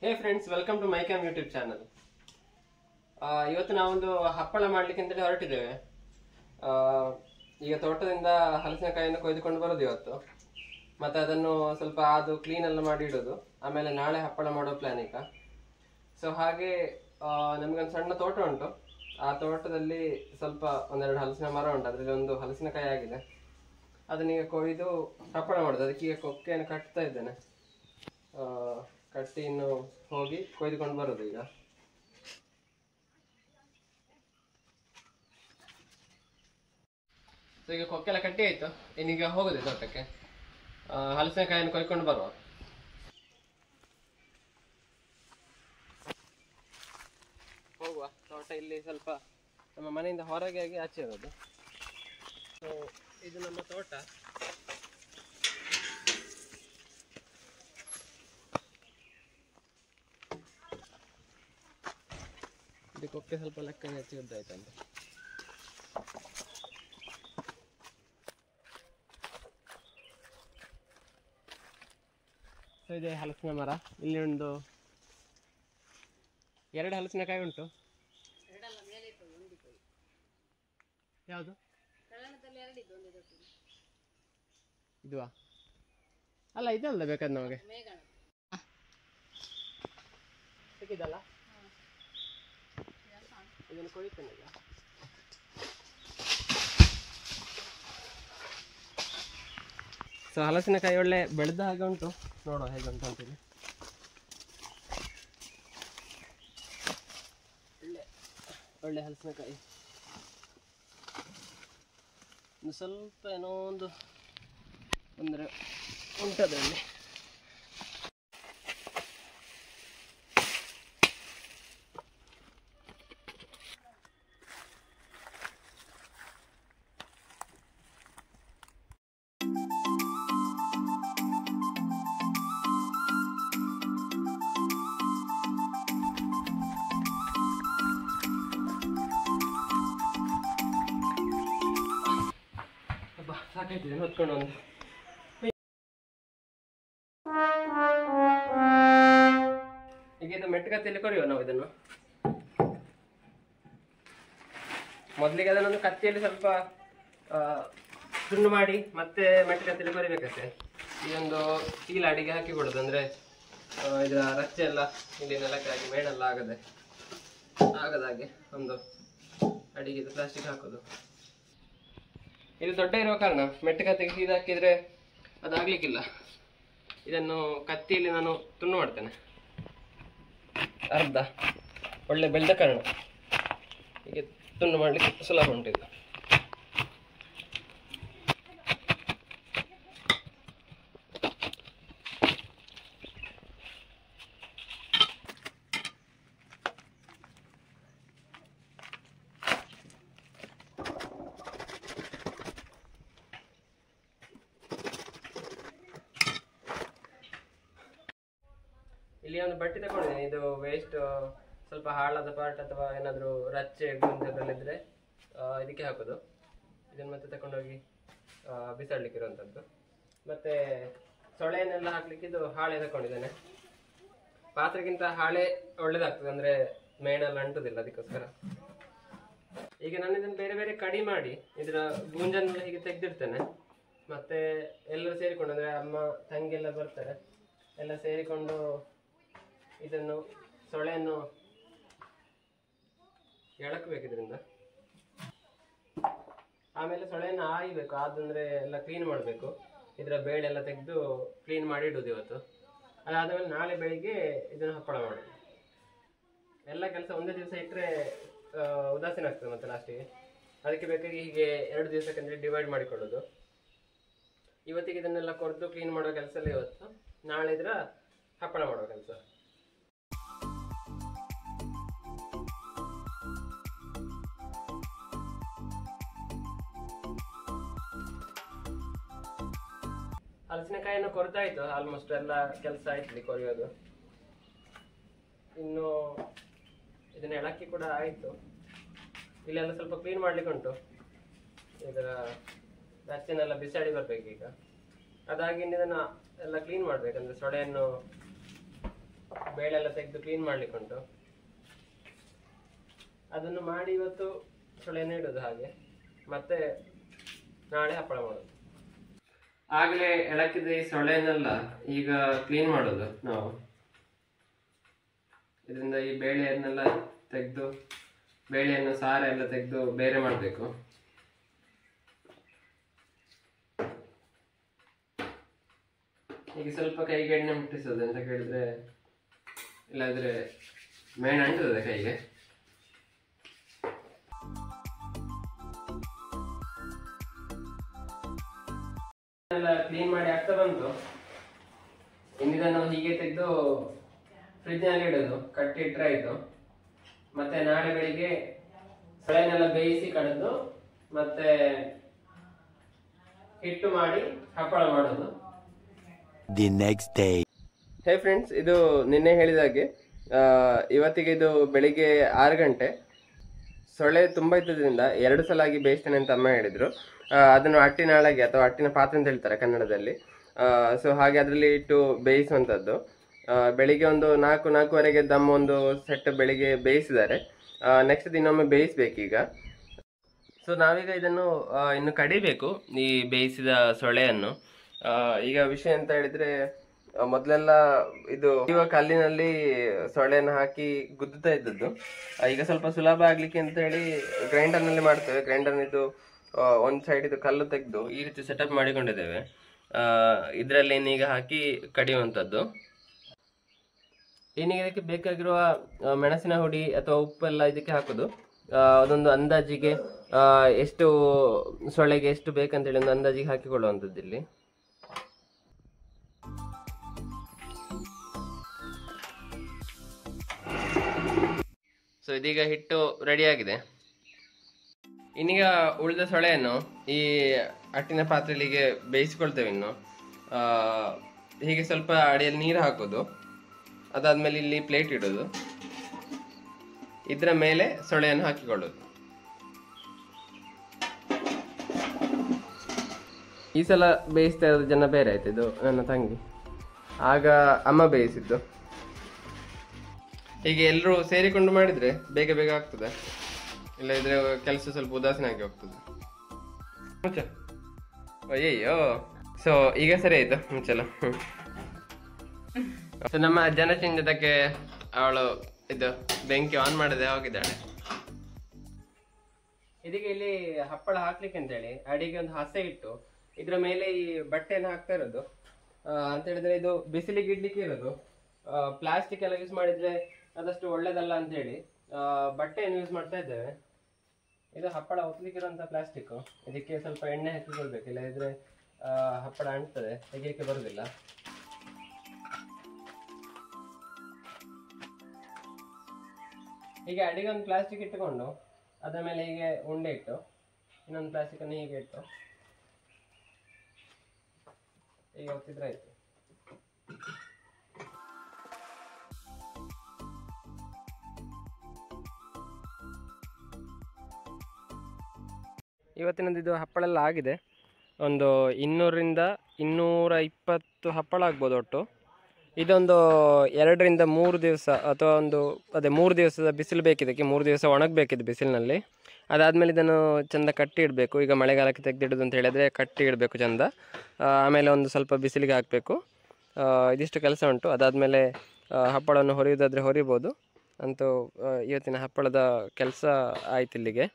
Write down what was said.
Hey friends, welcome to my cam YouTube channel. ಇವತ್ತು ನಾವೊಂದು ಹಪ್ಪಳ ಮಾಡ್ಲಿಕ್ಕೆ ಅಂತೇಳಿ ಹೊರಟಿದ್ದೇವೆ. ಈಗ ತೋಟದಿಂದ ಹಲಸಿನಕಾಯಿಯನ್ನು ಕೊಯ್ದುಕೊಂಡು ಬರೋದು ಇವತ್ತು. ಮತ್ತೆ ಅದನ್ನು ಸ್ವಲ್ಪ ಅದು ಕ್ಲೀನ್ ಎಲ್ಲ ಮಾಡಿ ಇಡೋದು, ಆಮೇಲೆ ನಾಳೆ ಹಪ್ಪಳ ಮಾಡೋ ಪ್ಲಾನ್ ಈಗ. ಸೊ ಹಾಗೆ ನಮಗೊಂದು ಸಣ್ಣ ತೋಟ ಉಂಟು. ಆ ತೋಟದಲ್ಲಿ ಸ್ವಲ್ಪ ಒಂದೆರಡು ಹಲಸಿನ ಮರ ಉಂಟು, ಅದರಲ್ಲಿ ಒಂದು ಹಲಸಿನಕಾಯಿ ಆಗಿದೆ. ಅದನ್ನೀಗ ಕೊಯ್ದು ಹಪ್ಪಳ ಮಾಡೋದು. ಅದಕ್ಕೆ ಈಗ ಕೊಕ್ಕೆಯನ್ನು ಕಟ್ತಾ ಇದ್ದೇನೆ. ಕಟ್ಟಿ ಇನ್ನು ಹೋಗಿ ಕೊಯ್ದುಕೊಂಡು ಬರೋದು ಈಗ. ಸೊ ಈಗ ಕೊಕ್ಕೆಲ್ಲ ಕಟ್ಟಿ ಆಯ್ತು, ಇನ್ನೀಗ ಹೋಗುದು ತೋಟಕ್ಕೆ. ಹಲಸಿನಕಾಯಿಯನ್ನು ಕೊಯ್ಕೊಂಡು ಬರುವ. ಹೋಗುವ. ತೋಟ ಇಲ್ಲಿ ಸ್ವಲ್ಪ ನಮ್ಮ ಮನೆಯಿಂದ ಹೊರಗೆ ಆಗಿ ಆಚೆ ಇರೋದು. ಸೊ ಇದು ನಮ್ಮ ತೋಟ. ಇದು ಕೊಕ್ಕೆ ಸ್ವಲ್ಪ ಲೆಕ್ಕ ಹೆಚ್ಚಿ ಉದ್ದಾಯ್ತಂತೆ. ಸೊ ಇದೆ ಹಲಸಿನ ಮರ. ಇಲ್ಲಿ ಒಂದು 2 ಹಲಸಿನಕಾಯಿ ಉಂಟು. ಯಾವುದು ಇದುವಾ? ಅಲ್ಲ ಇದಲ್ಲ ಬೇಕಾದ ನಮಗೆ ಸಿಕ್ಕಿದಲ್ಲ, ಇದನ್ನು ಕೊಯ್ತೇನೆ ಈಗ. ಸೊ ಹಲಸಿನಕಾಯಿ ಒಳ್ಳೆ ಬೆಳೆದ ಹಾಗೆ ಉಂಟು, ನೋಡುವ ಹೇಗೆ ಉಂಟು ಅಂತೇಳಿ. ಒಳ್ಳೆ ಹಲಸಿನಕಾಯಿ. ಸ್ವಲ್ಪ ಏನೋ ಒಂದು ಅಂದರೆ ಉಂಟದಲ್ಲಿ. ಸಾಕಾಯ್ತಿದೆ ಹೊತ್ಕೊಂಡು ಒಂದು. ಈಗ ಇದು ಮೆಟ್ಟುಕತ್ತಿಯಲ್ಲಿ ಕೊರೆಯುವ ನಾವು ಇದನ್ನು. ಮೊದಲಿಗೆ ಅದನ್ನೊಂದು ಕತ್ತಿಯಲ್ಲಿ ಸ್ವಲ್ಪ ತುಂಡು ಮಾಡಿ ಮತ್ತೆ ಮೆಟ್ಟುಕತ್ತಿಯಲ್ಲಿ ಕೊರಿಬೇಕಷ್ಟೆ. ಈ ಒಂದು ಚೀಲ ಅಡಿಗೆ ಹಾಕಿಕೊಳ್ಳೋದು, ಅಂದರೆ ಇದರ ರಚ್ಚೆ ಎಲ್ಲ ಇಲ್ಲಿ ನೆಲಕ್ಕೆ ಹಾಕಿ ಮೇಣೆಲ್ಲ ಆಗದಾಗೆ ಒಂದು ಅಡಿಗೆ ಪ್ಲಾಸ್ಟಿಕ್ ಹಾಕೋದು. ಇದು ದೊಡ್ಡ ಇರುವ ಕಾರಣ ಮೆಟ್ಟುಕತ್ತಿಗೆ ಸೀದಾ ಹಾಕಿದ್ರೆ ಅದಾಗ್ಲಿಕ್ಕಿಲ್ಲ. ಇದನ್ನು ಕತ್ತಿಯಲ್ಲಿ ನಾನು ತುಂಡು ಮಾಡ್ತೇನೆ. ಅರ್ಧ ಒಳ್ಳೆ ಬೆಳೆದ ಕಾರಣ ಹೀಗೆ ತುಂಡು ಮಾಡ್ಲಿಕ್ಕೆ ಸುಲಭ ಉಂಟು ಇದು. ಇಲ್ಲಿ ಒಂದು ಬಟ್ಟೆ ತಗೊಂಡಿದ್ದೀನಿ. ಇದು ವೇಸ್ಟ್, ಸ್ವಲ್ಪ ಹಾಳಾದ ಪಾರ್ಟ್ ಅಥವಾ ಏನಾದರೂ ರಚ್ಚೆ ಗುಂಜದಲ್ಲಿದ್ದರೆ ಇದಕ್ಕೆ ಹಾಕೋದು. ಇದನ್ನು ಮತ್ತೆ ತಗೊಂಡೋಗಿ ಬಿಸಾಡ್ಲಿಕ್ಕೆ ಇರುವಂಥದ್ದು. ಮತ್ತು ಸೊಳೆಯನ್ನೆಲ್ಲ ಹಾಕ್ಲಿಕ್ಕೆ ಇದು ಹಾಳೆ ತಗೊಂಡಿದ್ದೇನೆ. ಪಾತ್ರೆಗಿಂತ ಹಾಳೆ ಒಳ್ಳೇದಾಗ್ತದೆ, ಅಂದರೆ ಮೇಣೆಲ್ಲ ಅಂಟುದಿಲ್ಲ, ಅದಕ್ಕೋಸ್ಕರ. ಈಗ ನಾನು ಇದನ್ನು ಬೇರೆ ಬೇರೆ ಕಡಿ ಮಾಡಿ ಇದರ ಗುಂಜನ್ನೆಲ್ಲ ಹೀಗೆ ತೆಗೆದಿಡ್ತೇನೆ. ಮತ್ತು ಎಲ್ಲರೂ ಸೇರಿಕೊಂಡು, ಅಂದರೆ ಅಮ್ಮ ತಂಗಿ ಎಲ್ಲ ಬರ್ತಾರೆ, ಎಲ್ಲ ಸೇರಿಕೊಂಡು ಇದನ್ನು ಸೊಳೆಯನ್ನು ಎಳಕಬೇಕು ಇದರಿಂದ. ಆಮೇಲೆ ಸೊಳೆಯನ್ನು ಆಯಬೇಕು, ಆದಂದರೆ ಎಲ್ಲ ಕ್ಲೀನ್ ಮಾಡಬೇಕು. ಇದರ ಬೇಳೆಲ್ಲ ತೆಗೆದು ಕ್ಲೀನ್ ಮಾಡಿ ಇಡೋದು ಇವತ್ತು. ಅದಾದಮೇಲೆ ನಾಳೆ ಬೆಳಿಗ್ಗೆ ಇದನ್ನು ಹಪ್ಪಳ ಮಾಡೋದು. ಎಲ್ಲ ಕೆಲಸ ಒಂದೇ ದಿವಸ ಇಟ್ಟರೆ ಉದಾಸೀನ ಆಗ್ತದೆ ಮತ್ತೆ ಲಾಸ್ಟಿಗೆ. ಅದಕ್ಕೆ ಬೇಕಾಗಿ ಹೀಗೆ 2 ದಿವಸಕ್ಕೆ ಡಿವೈಡ್ ಮಾಡಿಕೊಳ್ಳೋದು. ಇವತ್ತಿಗೆ ಇದನ್ನೆಲ್ಲ ಕೊರೆದು ಕ್ಲೀನ್ ಮಾಡೋ ಕೆಲಸ ಎಲ್ಲ ಇವತ್ತು, ನಾಳೆ ಇದರ ಹಪ್ಪಳ ಮಾಡೋ ಕೆಲಸ. ಹಲಸಿನಕಾಯಿಯನ್ನು ಕೊರೆದಾಯ್ತು, ಆಲ್ಮೋಸ್ಟ್ ಎಲ್ಲ ಕೆಲಸ ಆಯ್ತು ಕೊರೆಯೋದು. ಇನ್ನು ಇದನ್ನ ಎಳಕ್ಕಿ ಕೂಡ ಆಯಿತು. ಇಲ್ಲೆಲ್ಲ ಸ್ವಲ್ಪ ಕ್ಲೀನ್ ಮಾಡ್ಲಿಕ್ಕೆ ಉಂಟು. ಇದರ ರಚ್ಚೆನೆಲ್ಲ ಬಿಸಾಡಿ ಬರ್ಬೇಕು ಈಗ. ಅದಾಗಿ ಇದನ್ನ ಎಲ್ಲ ಕ್ಲೀನ್ ಮಾಡ್ಬೇಕಂದ್ರೆ ಸೊಳೆಯನ್ನು ಬೇಳೆ ಎಲ್ಲ ತೆಗೆದು ಕ್ಲೀನ್ ಮಾಡ್ಲಿಕ್ಕುಂಟು. ಅದನ್ನು ಮಾಡಿ ಇವತ್ತು ಸೊಳೆಯನ್ನು ಇಡೋದು ಹಾಗೆ, ಮತ್ತೆ ನಾಳೆ ಹಪ್ಪಳ ಮಾಡೋದು. ಆಗಲೇ ಎಳಕಿದ ಈ ಸೊಳೆಯನ್ನೆಲ್ಲ ಈಗ ಕ್ಲೀನ್ ಮಾಡೋದು ನಾವು. ಇದರಿಂದ ಈ ಬೇಳೆಯನ್ನೆಲ್ಲ ತೆಗೆದು, ಬೇಳೆಯನ್ನು ಸಾರ ಎಲ್ಲ ತೆಗೆದು ಬೇರೆ ಮಾಡಬೇಕು. ಈಗ ಸ್ವಲ್ಪ ಕೈಗೆ ಎಣ್ಣೆ ಮುಟ್ಟಿಸೋದು ಅಂತ ಕೇಳಿದ್ರೆ, ಇಲ್ಲಾದ್ರೆ ಮೇಣ ಅಂಟುತ್ತದೆ ಕೈಗೆ. ಎಲ್ಲ ಕ್ಲೀನ್ ಮಾಡಿ ಆಗ್ತಾ ಬಂತು. ಇನ್ನಿದನ್ನು ಹೀಗೆ ತೆಗೆದು ಫ್ರಿಜ್ ನಲ್ಲಿ ಇಡೋದು, ಕಟ್ಟಿ ಇಟ್ಟರೆ ಆಯ್ತು. ಮತ್ತೆ ನಾಳೆ ಬೆಳಿಗ್ಗೆ ಸೊಳೆನೆಲ್ಲ ಬೇಯಿಸಿ ಕಡಿದು ಮತ್ತೆ ಹಿಟ್ಟು ಮಾಡಿ ಹಪ್ಪಳ ಮಾಡೋದು. The next day. Hey friends, ಇದು ನಿನ್ನೆ ಹೇಳಿದಾಗೆ ಇವತ್ತಿಗೆ ಇದು ಬೆಳಿಗ್ಗೆ 6 ಗಂಟೆ. ಸೊಳ್ಳೆ ತುಂಬ ಇದ್ದದ್ರಿಂದ 2 ಸಲ ಆಗಿ ಬೇಯಿಸ್ತೇನೆ ಅಂತ ಅಮ್ಮ ಹೇಳಿದ್ರು. ಅದನ್ನು ಅಟ್ಟಿನ ಹಾಳಾಗಿ ಅಥವಾ ಅಟ್ಟಿನ ಪಾತ್ರೆ ಅಂತ ಹೇಳ್ತಾರೆ ಕನ್ನಡದಲ್ಲಿ. ಸೊ ಹಾಗೆ ಅದರಲ್ಲಿ ಇಟ್ಟು ಬೇಯಿಸುವಂಥದ್ದು. ಬೆಳಿಗ್ಗೆ ಒಂದು 4-4:15 ದಮ್ ಒಂದು ಸೆಟ್ ಬೆಳಿಗ್ಗೆ ಬೇಯಿಸಿದ್ದಾರೆ. ನೆಕ್ಸ್ಟ್ ದಿನೊಮ್ಮೆ ಬೇಯಿಸ್ಬೇಕೀಗ. ಸೊ ನಾವೀಗ ಇದನ್ನು ಇನ್ನು ಕಡಿಬೇಕು, ಈ ಬೇಯಿಸಿದ ಸೊಳೆಯನ್ನು. ಈಗ ವಿಷಯ ಅಂತ ಹೇಳಿದ್ರೆ, ಮೊದಲೆಲ್ಲ ಇದು ಕಲ್ಲಿನಲ್ಲಿ ಸೊಳೆಯನ್ನು ಹಾಕಿ ಗುದ್ದುತ್ತಾ ಇದ್ದದ್ದು. ಈಗ ಸ್ವಲ್ಪ ಸುಲಭ ಆಗ್ಲಿಕ್ಕೆ ಅಂತ ಹೇಳಿ ಗ್ರೈಂಡರ್ನಲ್ಲಿ ಮಾಡ್ತೇವೆ. ಗ್ರೈಂಡರ್ನಿದ್ದು ಒಂದು ಸೈಡ್ ಇದು ಕಲ್ಲು ತೆಗೆದು ಈ ರೀತಿ ಸೆಟಪ್ ಮಾಡಿಕೊಂಡಿದ್ದೇವೆ. ಇದರಲ್ಲಿ ಇನ್ನೀಗ ಹಾಕಿ ಕಡಿಯುವಂಥದ್ದು. ಇನ್ನೀಗ ಇದಕ್ಕೆ ಬೇಕಾಗಿರುವ ಮೆಣಸಿನ ಹುಡಿ ಅಥವಾ ಉಪ್ಪೆಲ್ಲ ಇದಕ್ಕೆ ಹಾಕೋದು. ಅದೊಂದು ಅಂದಾಜಿಗೆ ಎಷ್ಟು ಸೊಳ್ಳೆಗೆ ಎಷ್ಟು ಬೇಕಂತೇಳಿ ಒಂದು ಅಂದಾಜಿಗೆ ಹಾಕಿಕೊಳ್ಳುವಂಥದ್ದು ಇಲ್ಲಿ. ಸೊ ಇದೀಗ ಹಿಟ್ಟು ರೆಡಿಯಾಗಿದೆ. ಇನ್ನೀಗ ಉಳಿದ ಸೊಳೆಯನ್ನು ಈ ಅಟ್ಟಿನ ಪಾತ್ರೆಯಲ್ಲಿಗೆ ಬೇಯಿಸಿಕೊಳ್ತೇವೆ. ಇನ್ನು ಹೀಗೆ ಸ್ವಲ್ಪ ಅಡಿಯಲ್ಲಿ ನೀರು ಹಾಕೋದು. ಅದಾದ್ಮೇಲೆ ಇಲ್ಲಿ ಪ್ಲೇಟ್ ಇಡೋದು, ಇದರ ಮೇಲೆ ಸೊಳೆಯನ್ನು ಹಾಕಿಕೊಳ್ಳೋದು. ಈ ಸಲ ಬೇಯಿಸ್ತಾ ಇರೋದು ಜನ ಬೇರೆ ಆಯ್ತು. ಇದು ನನ್ನ ತಂಗಿ, ಆಗ ಅಮ್ಮ ಬೇಯಿಸಿದ್ದು. ಹೀಗೆ ಎಲ್ಲರೂ ಸೇರಿಕೊಂಡು ಮಾಡಿದ್ರೆ ಬೇಗ ಬೇಗ ಆಗ್ತದೆ, ಇಲ್ಲದಿದ್ರೆ ಕೆಲಸ ಸ್ವಲ್ಪ ಉದಾಸೀನ ಆಗಿ ಹೋಗ್ತದೆ. ಅಯ್ಯಯ್ಯೋ. ಸೊ ಈಗ ಸರಿ ಆಯ್ತು ಮುಂಚೆಲ್ಲ. ಸೊ ನಮ್ಮ ಜನಚಿಂಜದಕ್ಕೆ ಅವಳು ಇದು ಬೆಂಕಿ ಆನ್ ಮಾಡದೆ ಹೋಗಿದ್ದಾಳೆ. ಇದಕ್ಕೆ ಇಲ್ಲಿ ಹಪ್ಪಳ ಹಾಕ್ಲಿಕ್ಕೆ ಅಂತೇಳಿ ಅಡಿಗೆ ಒಂದು ಹಸೆ ಇಟ್ಟು ಇದ್ರ ಮೇಲೆ ಈ ಬಟ್ಟೆಯನ್ನು ಹಾಕ್ತಾ ಇರೋದು. ಅಂತ ಹೇಳಿದ್ರೆ ಇದು ಬಿಸಿಲಿಗೆ ಇಡ್ಲಿಕ್ಕೆ ಇರೋದು. ಪ್ಲಾಸ್ಟಿಕ್ ಎಲ್ಲ ಯೂಸ್ ಮಾಡಿದ್ರೆ ಅದಷ್ಟು ಒಳ್ಳೇದಲ್ಲ ಅಂತ ಹೇಳಿ ಬಟ್ಟೆಯನ್ನು ಯೂಸ್ ಮಾಡ್ತಾ ಇದ್ದೇವೆ. ಇದು ಹಪ್ಪಳ ಒತ್ತಲಿಕ್ಕಿರುವಂತ ಪ್ಲಾಸ್ಟಿಕ್. ಇದಕ್ಕೆ ಸ್ವಲ್ಪ ಎಣ್ಣೆ ಹಾಕಿಕೊಳ್ಬೇಕು, ಇಲ್ಲದಿದ್ರೆ ಹಪ್ಪಳ ಅಂಟ್ತದೆ, ತೆಗಿಲಿಕ್ಕೆ ಬರುದಿಲ್ಲ. ಹೀಗೆ ಅಡಿಗೆ ಒಂದು ಪ್ಲಾಸ್ಟಿಕ್ ಇಟ್ಟುಕೊಂಡು ಅದರ ಮೇಲೆ ಹೀಗೆ ಉಂಡೆ ಇಟ್ಟು ಇನ್ನೊಂದು ಪ್ಲಾಸ್ಟಿಕ್ ಅನ್ನು ಹೀಗೆ ಇಟ್ಟು ಹೀಗೆ ಒತ್ತಿದ್ರೆ ಆಯ್ತು. ಇವತ್ತಿನದ್ದು ಇದು ಹಪ್ಪಳ ಎಲ್ಲ ಆಗಿದೆ. ಒಂದು 200ರಿಂದ 220 ಹಪ್ಪಳ ಆಗ್ಬೋದು ಒಟ್ಟು. ಇದೊಂದು 2ರಿಂದ 3 ದಿವಸ ಅಥವಾ ಅದೇ 3 ದಿವಸದ ಬಿಸಿಲು ಬೇಕಿದ್ದಕ್ಕೆ. 3 ದಿವಸ ಒಣಗಬೇಕಿದ್ದು ಬಿಸಿಲಿನಲ್ಲಿ. ಅದಾದಮೇಲೆ ಇದನ್ನು ಚೆಂದ ಕಟ್ಟಿ ಇಡಬೇಕು. ಈಗ ಮಳೆಗಾಲಕ್ಕೆ ತೆಗೆದಿಡೋದು ಅಂತ ಹೇಳಿದರೆ ಕಟ್ಟಿ ಇಡಬೇಕು ಚೆಂದ. ಆಮೇಲೆ ಒಂದು ಸ್ವಲ್ಪ ಬಿಸಿಲಿಗೆ ಹಾಕಬೇಕು. ಇದಿಷ್ಟು ಕೆಲಸ ಉಂಟು. ಅದಾದಮೇಲೆ ಹಪ್ಪಳವನ್ನು ಹೊರಿಯೋದಾದರೆ ಹೊರಿಬೋದು. ಅಂತೂ ಇವತ್ತಿನ ಹಪ್ಪಳದ ಕೆಲಸ ಆಯ್ತು ಇಲ್ಲಿಗೆ.